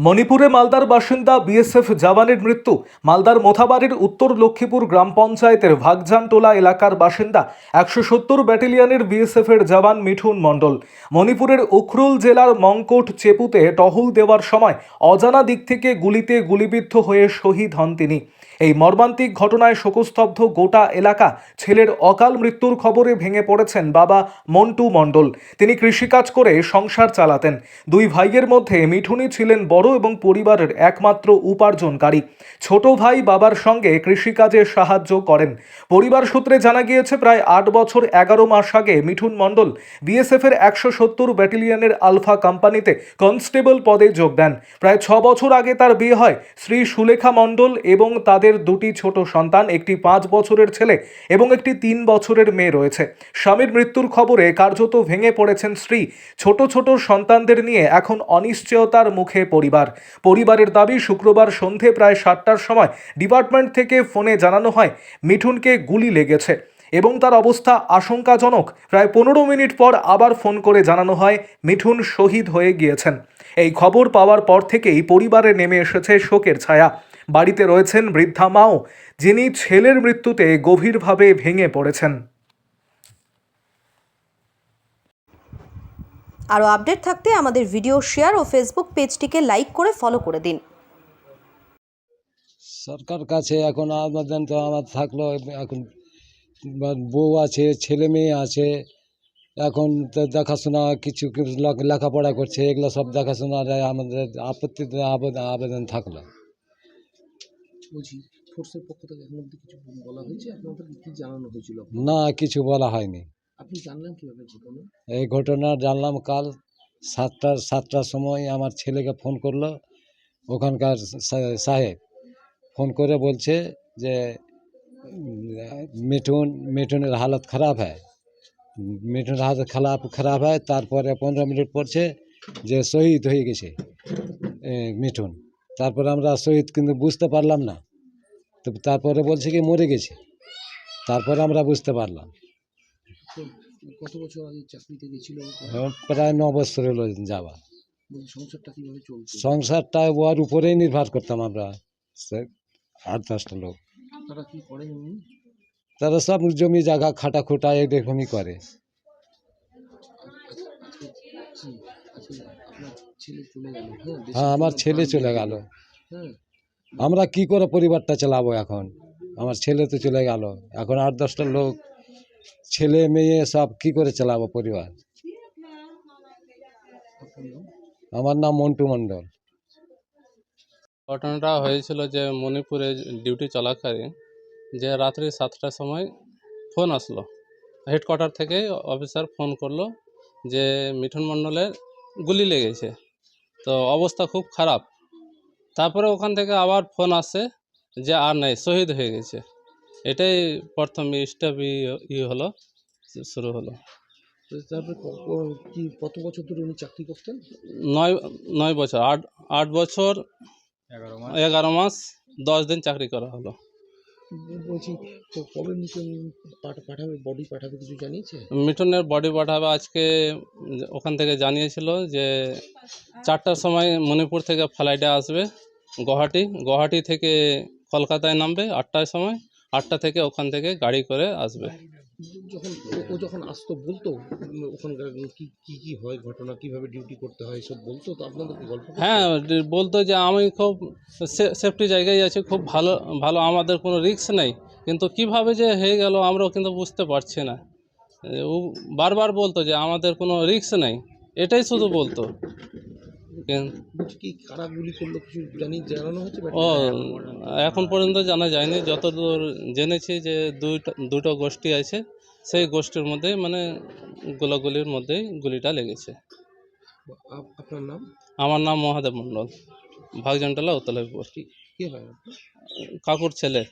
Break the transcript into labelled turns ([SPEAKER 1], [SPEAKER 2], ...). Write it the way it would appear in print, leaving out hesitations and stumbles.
[SPEAKER 1] মণিপুরে মালদার বাসিন্দা বিএসএফ জওয়ানের মৃত্যু। মালদার মোথাবাড়ির উত্তর লক্ষ্মীপুর গ্রাম পঞ্চায়েতের ভাগজানটোলা এলাকার বাসিন্দা 170 ব্যাটালিয়নের বিএসএফের জওয়ান মিঠুন মণ্ডল মণিপুরের উখরুল জেলার মংকোট চেপুতে টহল দেওয়ার সময় অজানা দিক থেকে গুলিতে গুলিবিদ্ধ হয়ে শহীদ হন তিনি। এই মর্মান্তিক ঘটনায় শোকস্তব্ধ গোটা এলাকা। ছেলের অকাল মৃত্যুর খবরে ভেঙে পড়েছেন বাবা মন্টু মণ্ডল। তিনি কৃষিকাজ করে সংসার চালাতেন। দুই ভাইয়ের মধ্যে মিঠুনই ছিলেন বড় এবং পরিবারের একমাত্র উপার্জনকারী। ছোট ভাই বাবার সঙ্গে কৃষিকাজে সাহায্য করেন। পরিবার সূত্রে জানা গিয়েছে প্রায় 8 বছর 11 মাস আগে মিঠুন মণ্ডল বিএসএফের 170 ব্যাটালিয়নের আলফা কোম্পানিতে কনস্টেবল পদে যোগ দেন। প্রায় 6 বছর আগে তার বিয়ে হয়। শ্রী সুলেখা মণ্ডল এবং তাদের দুটি ছোট সন্তান, একটি 5 বছরের ছেলে এবং একটি 3 বছরের মেয়ে রয়েছে। স্বামীর মৃত্যুর খবরে কার্যত ভেঙে পড়েছেন স্ত্রী। ছোট ছোট সন্তানদের নিয়ে এখন অনিশ্চয়তার মুখে পরিবারের দাবি, শুক্রবার সন্ধে প্রায় 7টার সময় ডিপার্টমেন্ট থেকে ফোনে জানানো হয় মিঠুনকে গুলি লেগেছে এবং তার অবস্থা আশঙ্কাজনক। প্রায় 15 মিনিট পর আবার ফোন করে জানানো হয় মিঠুন শহীদ হয়ে গিয়েছেন। এই খবর পাওয়ার পর থেকেই পরিবারে নেমে এসেছে শোকের ছায়া। বাড়িতে রয়েছেন বৃদ্ধা মাও, যিনি ছেলের মৃত্যুতে গভীরভাবে ভেঙে পড়েছেন।
[SPEAKER 2] আরও আপডেট থাকতে আমাদের ভিডিও শেয়ার ও ফেসবুক পেজটিকে লাইক করে ফলো করে দিন।
[SPEAKER 3] সরকার কাছে এখন আবেদন তো আমার থাকলো, এখন বউ আছে, ছেলে মেয়ে আছে, এখন তো দেখাশোনা কিছু লেখাপড়া করছে, এগুলো সব দেখাশোনার আমাদের আপত্তিতে আবেদন থাকলো।
[SPEAKER 4] বলছি, ফোর্সের পক্ষ থেকে এখন অবধি কিছু বলা হয়েছে? আপনাদের কি জানানো হয়েছিল?
[SPEAKER 3] না, কিছু বলা হয়নি।
[SPEAKER 4] আপনি জানলেন কিভাবে ঘটনা?
[SPEAKER 3] এই ঘটনা জানলাম কাল 7টার সময়। আমার ছেলেকে ফোন করলো, ওখানকার সাহেব ফোন করে বলছে যে মিঠুনের হালত খারাপ হয়, মিঠুনের হালত খারাপ হয়। তারপরে 15 মিনিট পরছে যে শহীদ হয়ে গেছে মিঠুন। তারপরে আমরা শহীদ কিন্তু বুঝতে পারলাম না, তো তারপরে বলছে কি মরে গেছে, তারপরে আমরা বুঝতে পারলাম।
[SPEAKER 4] কত বছর আগে চাকরিতে গেছিল?
[SPEAKER 3] প্রায় 9 বছর হলো যাওয়া।
[SPEAKER 4] সংসারটা কিভাবে চলছে?
[SPEAKER 3] সংসারটা ওর উপরেই নির্ভর করতাম আমরা, 8-10টা লোক।
[SPEAKER 4] তারা কি করেন উনি?
[SPEAKER 3] তারা সব জমি জায়গা খাটা খুটা এরকমই করে।
[SPEAKER 4] আপনার ছেলে চলে গেল?
[SPEAKER 3] হ্যাঁ, আমার ছেলে চলে গেল।
[SPEAKER 4] হ্যাঁ,
[SPEAKER 3] আমরা কি করে পরিবারটা চালাবো এখন? আমার ছেলে তো চলে গেল, এখন 8-10টা লোক, ছেলে মেয়ে সব কি করে চালাবো পরিবার? আমার নাম মন্টু মণ্ডল।
[SPEAKER 5] ঘটনাটা হয়েছিল যে মণিপুরে ডিউটি চলাকালীন যে রাত্রি 7টার সময় ফোন আসলো হেডকোয়ার্টার থেকে। অফিসার ফোন করলো যে মিঠুন মণ্ডলের গুলি লেগেছে, তো অবস্থা খুব খারাপ। তারপরে ওখান থেকে আবার ফোন আসে যে আর নাই, শহীদ হয়ে গেছে। এটাই প্রথম স্টেপ হলো, শুরু হলো।
[SPEAKER 4] তারপরে কি কত বছর ধরে উনি চাকরি করতেন?
[SPEAKER 5] 9 বছর, 8 বছর 11 মাস 10 দিন চাকরি করা হলো।
[SPEAKER 4] বলছি, তো কবে মিঠুন পাঠাবে, বডি পাঠাবে, কিছু জানিয়েছে?
[SPEAKER 5] মিঠুনের বডি পাঠাবে আজকে। ওখান থেকে জানিয়েছিল যে 4টার সময় মণিপুর থেকে ফ্লাইটে আসবে গুয়াহাটি থেকে কলকাতায় নামবে 8টার সময়। 8টা থেকে ওখান থেকে গাড়ি করে আসবে।
[SPEAKER 4] যখন আসতো বলতো ওখানকার কি হয় ঘটনা, কিভাবে ডিউটি করতে হয় সব বলতো তো আপনাদেরকে গল্প?
[SPEAKER 5] হ্যাঁ, বলতো যে আমি খুব সেফটি জায়গায় আছি, খুব ভালো, আমাদের কোনো রিস্ক নেই। কিন্তু কিভাবে যে হয়ে গেল আমরাও কিন্তু বুঝতে পারছি না। ও বারবার বলতো যে আমাদের কোনো রিস্ক নেই, এটাই শুধু বলতো।
[SPEAKER 4] কি কারা গুলি করলো কিছু জানানো হয়েছে?
[SPEAKER 5] ও এখন পর্যন্ত জানা যায়নি। যতদূর জেনেছি যে দুটো গোষ্ঠী আছে, সেই গোষ্ঠীর মধ্যে মানে গোলাগুলির মধ্যেই গুলিটা লেগেছে।
[SPEAKER 4] আপনার নাম?
[SPEAKER 5] আমার নাম মহাদেব মণ্ডল, ভাগজানটোলা উত্তর লক্ষ্মীপুর।
[SPEAKER 4] কি হয়?
[SPEAKER 5] কাকুর ছেলে।